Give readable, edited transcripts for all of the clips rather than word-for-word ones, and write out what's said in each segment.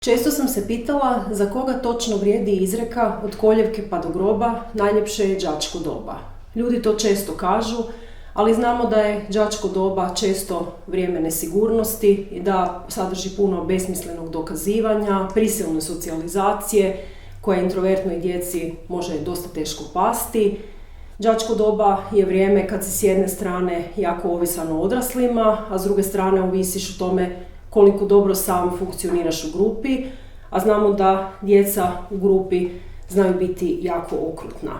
Često sam se pitala za koga točno vrijedi izreka od koljevke pa do groba, najljepše je đačko doba. Ljudi to često kažu, ali znamo da je đačko doba često vrijeme nesigurnosti i da sadrži puno besmislenog dokazivanja, prisilne socijalizacije koja introvertnoj djeci može dosta teško pasti. Đačko doba je vrijeme kad si s jedne strane jako ovisan o odraslima, a s druge strane ovisiš o tome koliko dobro sam funkcioniraš u grupi, a znamo da djeca u grupi znaju biti jako okrutna.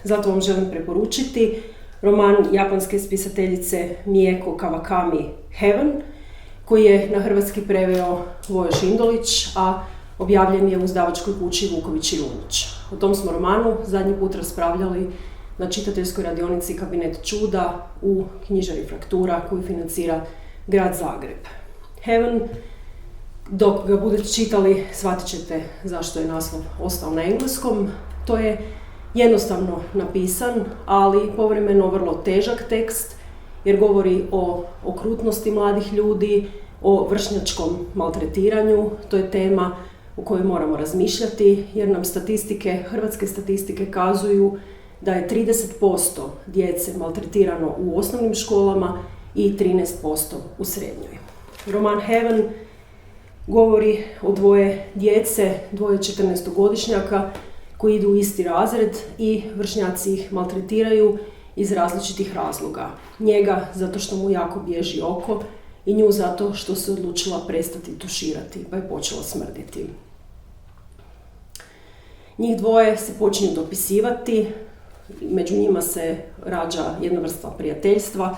Zato vam želim preporučiti roman japanske spisateljice Mieko Kawakami Heaven, koji je na hrvatski preveo Vojo Šindolić, a objavljen je u izdavačkoj kući Vuković i Runjić. O tom smo romanu zadnji put raspravljali na čitateljskoj radionici Kabinet čuda u knjižari Fraktura koju financira Grad Zagreb. Heaven, dok ga budete čitali, shvatit ćete zašto je naslov ostao na engleskom. To je jednostavno napisan, ali povremeno vrlo težak tekst, jer govori o okrutnosti mladih ljudi, o vršnjačkom maltretiranju. To je tema o kojoj moramo razmišljati, jer nam hrvatske statistike kazuju da je 30% djece maltretirano u osnovnim školama i 13% u srednjoj. Roman Heaven govori o dvoje djece, dvoje 14-godišnjaka koji idu u isti razred i vršnjaci ih maltretiraju iz različitih razloga. Njega zato što mu jako bježi oko i nju zato što se odlučila prestati tuširati pa je počela smrditi. Njih dvoje se počinju dopisivati, među njima se rađa jedna vrsta prijateljstva,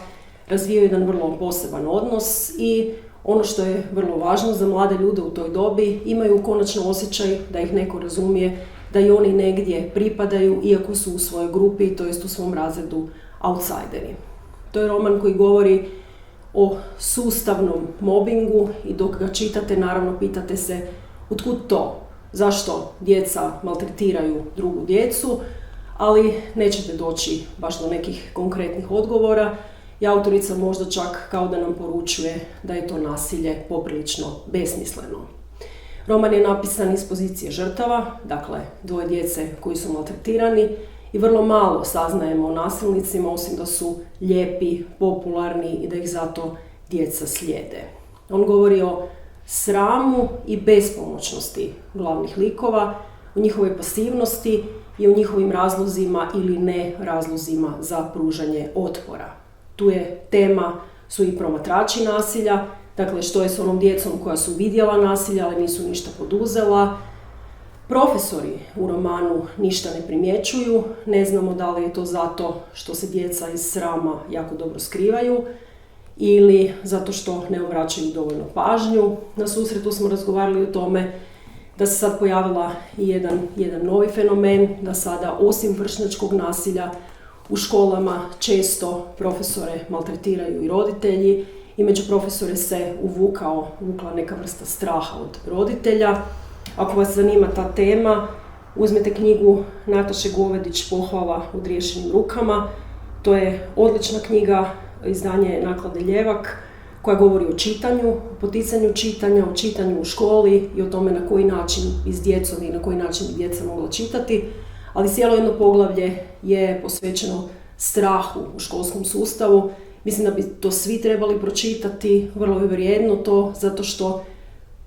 razvijaju jedan vrlo poseban odnos i ono što je vrlo važno za mlade ljude u toj dobi, imaju konačno osjećaj da ih neko razumije, da i oni negdje pripadaju iako su u svojoj grupi, to jest u svom razredu, outsideri. To je roman koji govori o sustavnom mobingu i dok ga čitate, naravno pitate se otkud to, zašto djeca maltretiraju drugu djecu, ali nećete doći baš do nekih konkretnih odgovora i autorica možda čak kao da nam poručuje da je to nasilje poprilično besmisleno. Roman je napisan iz pozicije žrtava, dakle dvoje djece koji su maltretirani i vrlo malo saznajemo o nasilnicima, osim da su lijepi, popularni i da ih zato djeca slijede. On govori o sramu i bespomoćnosti glavnih likova, o njihovoj pasivnosti i o njihovim razlozima ili ne razlozima za pružanje otpora. Tu je tema, su i promatrači nasilja, dakle što je s onom djecom koja su vidjela nasilje, ali nisu ništa poduzela. Profesori u romanu ništa ne primjećuju, ne znamo da li je to zato što se djeca iz srama jako dobro skrivaju ili zato što ne obraćaju dovoljno pažnju. Na susretu smo razgovarali o tome da se sad pojavila i jedan novi fenomen, da sada osim vršnjačkog nasilja u školama često profesore maltretiraju i roditelji i među profesore se uvukla neka vrsta straha od roditelja. Ako vas zanima ta tema, uzmite knjigu Nataše Govedić Pohvala odriješenim rukama. To je odlična knjiga, izdanje naklade Ljevak, koja govori o čitanju, o poticanju čitanja, o čitanju u školi i o tome na koji način i s djecom i na koji način bi djeca mogla čitati. Ali cijelo jedno poglavlje je posvećeno strahu u školskom sustavu. Mislim da bi to svi trebali pročitati, vrlo je vrijedno to, zato što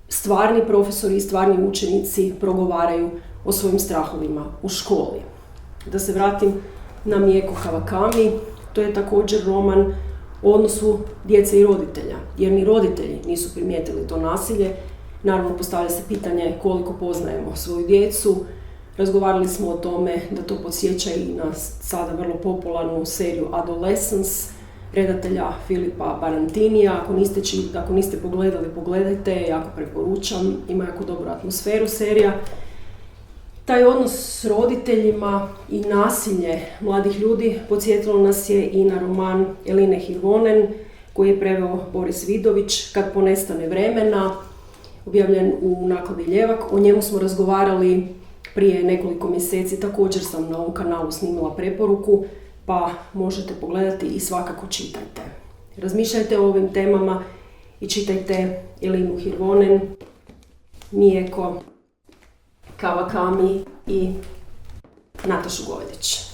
stvarni profesori i stvarni učenici progovaraju o svojim strahovima u školi. Da se vratim na Mieko Kawakami, to je također roman o odnosu djece i roditelja, jer ni roditelji nisu primijetili to nasilje. Naravno, postavlja se pitanje koliko poznajemo svoju djecu. Razgovarali smo o tome da to podsjeća i na sada vrlo popularnu seriju Adolescence, redatelja Filipa Barantinija. Ako niste pogledali, pogledajte, jako preporučam, ima jako dobru atmosferu serija. Taj odnos s roditeljima i nasilje mladih ljudi podsjetilo nas je i na roman Eline Hirvonen koji je preveo Boris Vidović, Kad ponestane vremena, objavljen u nakladi Ljevak. O njemu smo razgovarali prije nekoliko mjeseci, također sam na ovom kanalu snimila preporuku, pa možete pogledati i svakako čitajte. Razmišljajte o ovim temama i čitajte Elinu Hirvonen. Mijeko Kawakami i Natašu Gojdić.